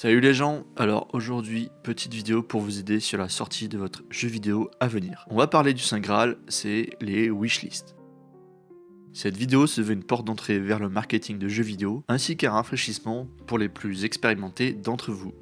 Salut les gens, alors aujourd'hui, petite vidéo pour vous aider sur la sortie de votre jeu vidéo à venir. On va parler du Saint Graal, c'est les wishlists. Cette vidéo se veut une porte d'entrée vers le marketing de jeux vidéo, ainsi qu'un rafraîchissement pour les plus expérimentés d'entre vous.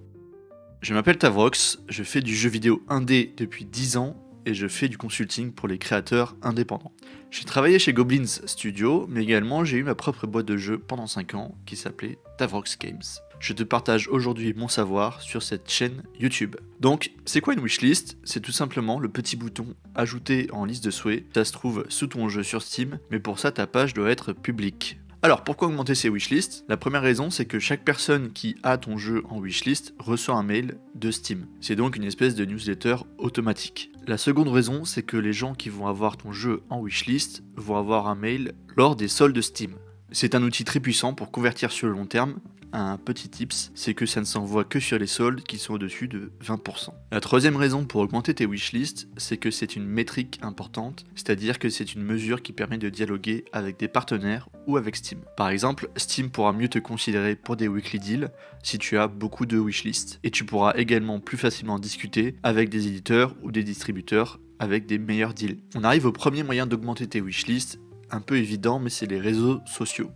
Je m'appelle Tavrox, je fais du jeu vidéo indé depuis 10 ans, et je fais du consulting pour les créateurs indépendants. J'ai travaillé chez Goblins Studio, mais également j'ai eu ma propre boîte de jeux pendant 5 ans, qui s'appelait Tavrox Games. Je te partage aujourd'hui mon savoir sur cette chaîne YouTube. Donc, c'est quoi une wishlist? C'est tout simplement le petit bouton ajouter en liste de souhaits. Ça se trouve sous ton jeu sur Steam, mais pour ça ta page doit être publique. Alors, pourquoi augmenter ces wishlists? La première raison, c'est que chaque personne qui a ton jeu en wishlist reçoit un mail de Steam. C'est donc une espèce de newsletter automatique. La seconde raison, c'est que les gens qui vont avoir ton jeu en wishlist vont avoir un mail lors des soldes Steam. C'est un outil très puissant pour convertir sur le long terme. Un petit tips, c'est que ça ne s'envoie que sur les soldes qui sont au-dessus de 20%. La troisième raison pour augmenter tes wishlists, c'est que c'est une métrique importante, c'est-à-dire que c'est une mesure qui permet de dialoguer avec des partenaires ou avec Steam. Par exemple, Steam pourra mieux te considérer pour des weekly deals si tu as beaucoup de wishlists, et tu pourras également plus facilement discuter avec des éditeurs ou des distributeurs avec des meilleurs deals. On arrive au premier moyen d'augmenter tes wishlists, un peu évident, mais c'est les réseaux sociaux.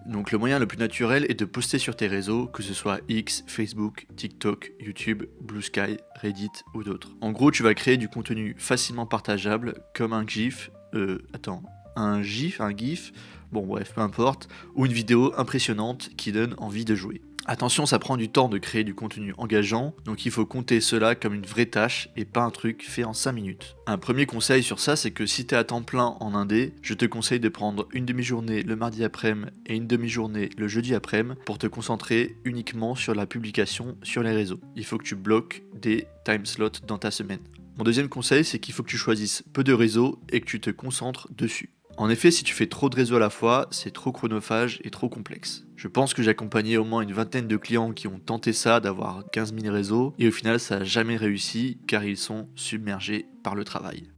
Donc le moyen le plus naturel est de poster sur tes réseaux, que ce soit X, Facebook, TikTok, YouTube, Blue Sky, Reddit ou d'autres. En gros, tu vas créer du contenu facilement partageable, comme un GIF, un GIF, bon bref, peu importe, ou une vidéo impressionnante qui donne envie de jouer. Attention, ça prend du temps de créer du contenu engageant, donc il faut compter cela comme une vraie tâche et pas un truc fait en 5 minutes. Un premier conseil sur ça, c'est que si t'es à temps plein en indé, je te conseille de prendre une demi-journée le mardi après-midi et une demi-journée le jeudi après-midi pour te concentrer uniquement sur la publication sur les réseaux. Il faut que tu bloques des time slots dans ta semaine. Mon deuxième conseil, c'est qu'il faut que tu choisisses peu de réseaux et que tu te concentres dessus. En effet, si tu fais trop de réseaux à la fois, c'est trop chronophage et trop complexe. Je pense que j'ai accompagné au moins une vingtaine de clients qui ont tenté ça, d'avoir 15 000 réseaux, et au final ça n'a jamais réussi car ils sont submergés par le travail.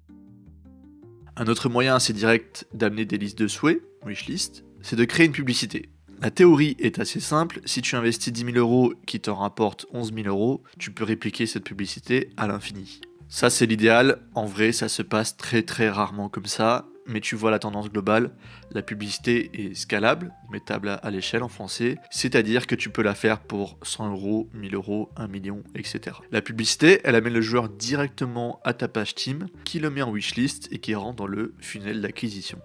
Un autre moyen assez direct d'amener des listes de souhaits, wishlist, c'est de créer une publicité. La théorie est assez simple, si tu investis 10 000 euros qui t'en rapporte 11 000 euros, tu peux répliquer cette publicité à l'infini. Ça c'est l'idéal, en vrai ça se passe très rarement comme ça, mais tu vois la tendance globale, la publicité est scalable, mettable à l'échelle en français, c'est-à-dire que tu peux la faire pour 100 euros, 1000 euros, 1 million, etc. La publicité, elle amène le joueur directement à ta page Steam, qui le met en wishlist et qui rentre dans le funnel d'acquisition.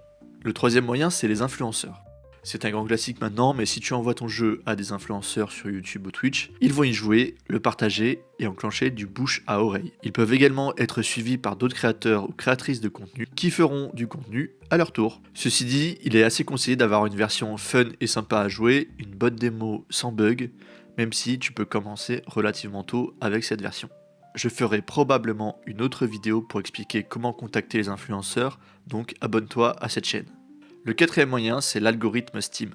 Le troisième moyen, c'est les influenceurs. C'est un grand classique maintenant, mais si tu envoies ton jeu à des influenceurs sur YouTube ou Twitch, ils vont y jouer, le partager et enclencher du bouche à oreille. Ils peuvent également être suivis par d'autres créateurs ou créatrices de contenu qui feront du contenu à leur tour. Ceci dit, il est assez conseillé d'avoir une version fun et sympa à jouer, une bonne démo sans bug, même si tu peux commencer relativement tôt avec cette version. Je ferai probablement une autre vidéo pour expliquer comment contacter les influenceurs, donc abonne-toi à cette chaîne. Le quatrième moyen, c'est l'algorithme Steam.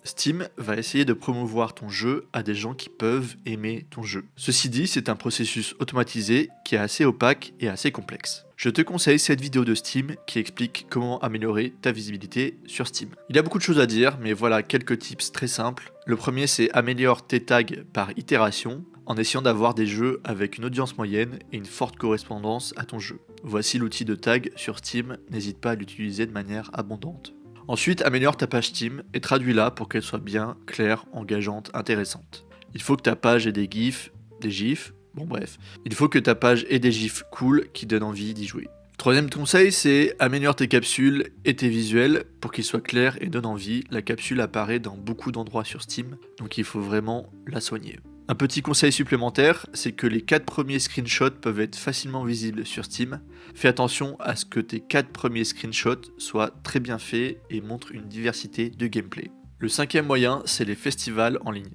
Steam va essayer de promouvoir ton jeu à des gens qui peuvent aimer ton jeu. Ceci dit, c'est un processus automatisé qui est assez opaque et assez complexe. Je te conseille cette vidéo de Steam qui explique comment améliorer ta visibilité sur Steam. Il y a beaucoup de choses à dire, mais voilà quelques tips très simples. Le premier, c'est améliore tes tags par itération, en essayant d'avoir des jeux avec une audience moyenne et une forte correspondance à ton jeu. Voici l'outil de tag sur Steam, n'hésite pas à l'utiliser de manière abondante. Ensuite, améliore ta page Steam et traduis-la pour qu'elle soit bien, claire, engageante, intéressante. Il faut que ta page ait des gifs, des gifs, bon bref. Il faut que ta page ait des gifs cool qui donnent envie d'y jouer. Troisième conseil, c'est améliore tes capsules et tes visuels pour qu'ils soient clairs et donnent envie. La capsule apparaît dans beaucoup d'endroits sur Steam, donc il faut vraiment la soigner. Un petit conseil supplémentaire, c'est que les 4 premiers screenshots peuvent être facilement visibles sur Steam. Fais attention à ce que tes 4 premiers screenshots soient très bien faits et montrent une diversité de gameplay. Le cinquième moyen, c'est les festivals en ligne.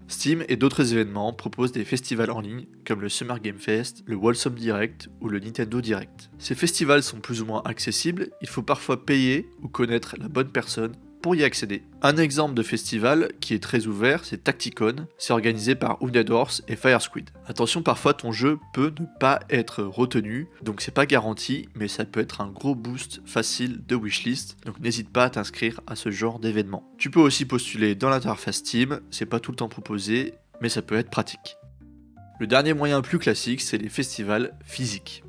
Steam et d'autres événements proposent des festivals en ligne comme le Summer Game Fest, le Wholesome Direct ou le Nintendo Direct. Ces festivals sont plus ou moins accessibles, il faut parfois payer ou connaître la bonne personne pour y accéder. Un exemple de festival qui est très ouvert, c'est Tacticon, c'est organisé par Wounded Horse et Fire Squid. Attention, parfois ton jeu peut ne pas être retenu, donc c'est pas garanti, mais ça peut être un gros boost facile de wishlist, donc n'hésite pas à t'inscrire à ce genre d'événement. Tu peux aussi postuler dans l'interface Steam, c'est pas tout le temps proposé, mais ça peut être pratique. Le dernier moyen plus classique, c'est les festivals physiques.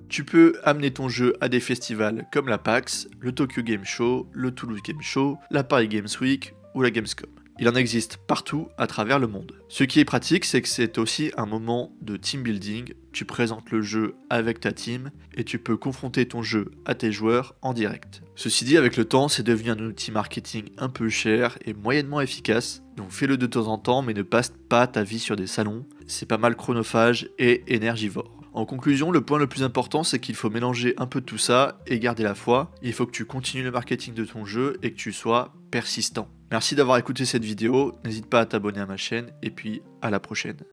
Tu peux amener ton jeu à des festivals comme la PAX, le Tokyo Game Show, le Toulouse Game Show, la Paris Games Week ou la Gamescom. Il en existe partout à travers le monde. Ce qui est pratique, c'est que c'est aussi un moment de team building. Tu présentes le jeu avec ta team et tu peux confronter ton jeu à tes joueurs en direct. Ceci dit, avec le temps, c'est devenu un outil marketing un peu cher et moyennement efficace. Donc fais-le de temps en temps, mais ne passe pas ta vie sur des salons. C'est pas mal chronophage et énergivore. En conclusion, le point le plus important, c'est qu'il faut mélanger un peu de tout ça et garder la foi. Il faut que tu continues le marketing de ton jeu et que tu sois persistant. Merci d'avoir écouté cette vidéo, n'hésite pas à t'abonner à ma chaîne et puis à la prochaine.